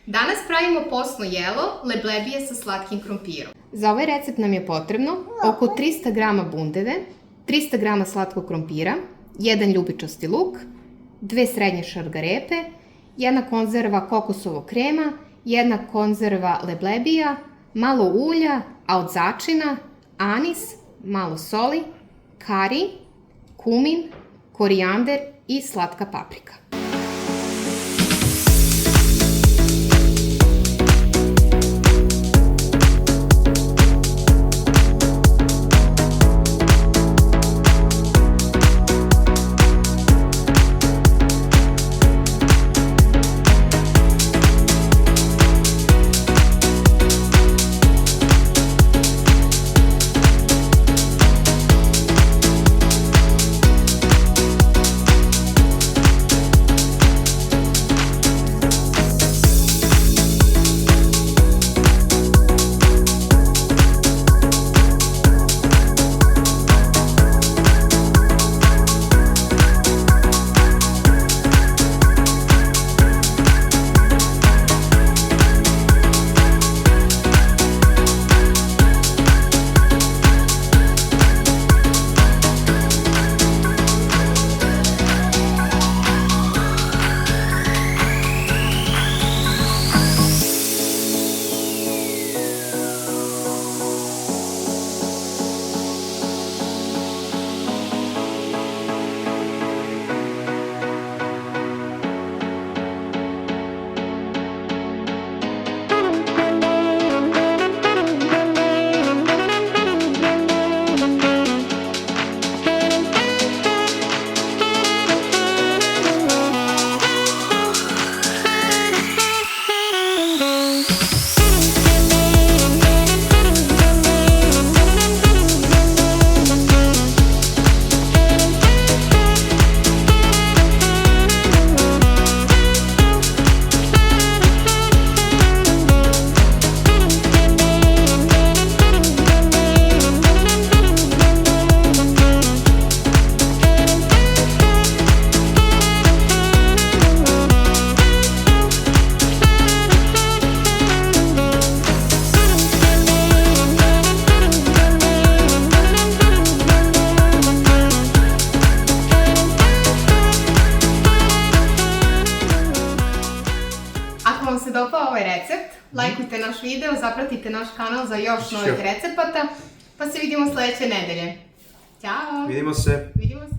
Danas pravimo posno jelo, leblebije sa slatkim krompirom. Za ovaj recept nam je potrebno oko 300 g bundeve, 300 g slatkog krompira, 1 ljubičasti luk, 2 srednje šargarepe, 1 konzerva kokosovog krema, 1 konzerva leblebija, malo ulja, a od začina, anis, malo soli, kari, kumin, korijander i slatka paprika. Ako vam se dopao ovaj recept, lajkujte naš video, zapratite naš kanal za još novih recepata, pa se vidimo sledeće nedelje. Ćao! Vidimo se! Vidimo se!